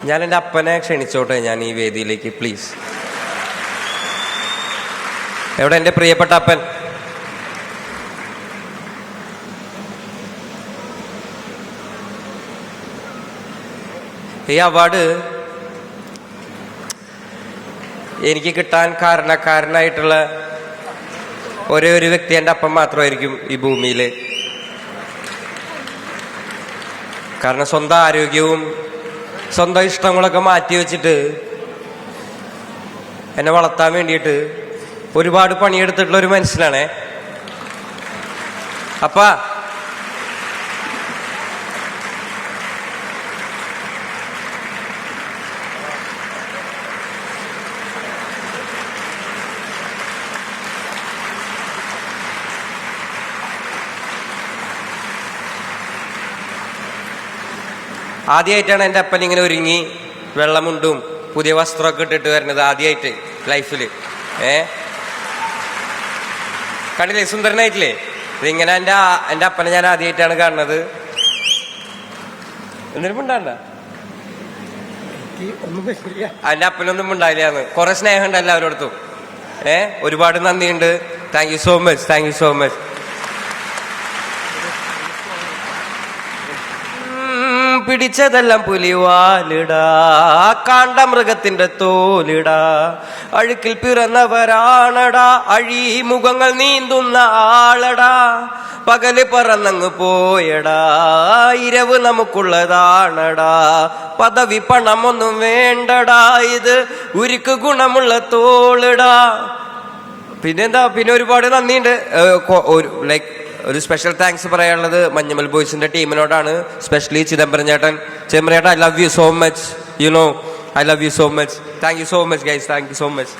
ഞാൻ എൻ്റെ അപ്പനെ ക്ഷണിച്ചോട്ടെ ഞാൻ ഈ വേദിയിലേക്ക്, പ്ലീസ്. എവിടെ എൻ്റെ പ്രിയപ്പെട്ട അപ്പൻ? ഈ അവാർഡ് എനിക്ക് കിട്ടാൻ കാരണക്കാരനായിട്ടുള്ള ഒരേ ഒരു വ്യക്തി എൻ്റെ അപ്പം മാത്രമായിരിക്കും ഈ ഭൂമിയിൽ. കാരണം സ്വന്തം ആരോഗ്യവും സ്വന്തം ഇഷ്ടങ്ങളൊക്കെ മാറ്റി വെച്ചിട്ട് എന്നെ വളർത്താൻ വേണ്ടിയിട്ട് ഒരുപാട് പണിയെടുത്തിട്ടുള്ള ഒരു മനുഷ്യനാണേ അപ്പ. ആദ്യമായിട്ടാണ് എൻ്റെ അപ്പൻ ഇങ്ങനെ ഒരുങ്ങി വെള്ളമുണ്ടും പുതിയ വസ്ത്രമൊക്കെ ഇട്ടിട്ട് വരുന്നത്, ആദ്യമായിട്ട് ലൈഫിൽ. കണ്ടില്ലേ, സുന്ദരനായിട്ടില്ലേ? ഇതിങ്ങനെ എൻ്റെ അപ്പനെ ഞാൻ ആദ്യമായിട്ടാണ് കാണുന്നത്. എന്തിനും ഉണ്ടാണ്ട എൻ്റെ അപ്പനൊന്നും ഉണ്ടായില്ലാന്ന്. കുറെ സ്നേഹമുണ്ട് എല്ലാവരോടത്തും. ഒരുപാട് നന്ദിയുണ്ട്. Thank you so much, thank you so much. പിടിച്ചതെല്ലാം പുലിവാലിടാ, കാണ്ട മൃഗത്തിന്റെ തോലിടാ, അഴുക്കിൽ പിറന്നവരാണടാ, അഴിമുഖങ്ങൾ നീന്തുന്ന ആളടാ, പകല് പറന്നങ്ങ് പോയടാ, ഇരവ് നമുക്കുള്ളതാണടാ, പദവി പണമൊന്നും വേണ്ടടാ, ഇത് ഉരുക്ക് ഗുണമുള്ള തോളിടാ. പിന്നെന്താ, പിന്നെ ഒരുപാട് നന്ദിയുണ്ട്. ലൈക്ക് ഒരു സ്പെഷ്യൽ താങ്ക്സ് പറയാനുള്ളത് മഞ്ഞുമൽ ബോയ്സിന്റെ ടീമിനോടാണ്, സ്പെഷ്യലി ചിദംബരം ചേട്ടൻ. ചിദംബരം ചേട്ടൻ, I love you so much, you know I love you so much. Thank you so much guys, thank you so much.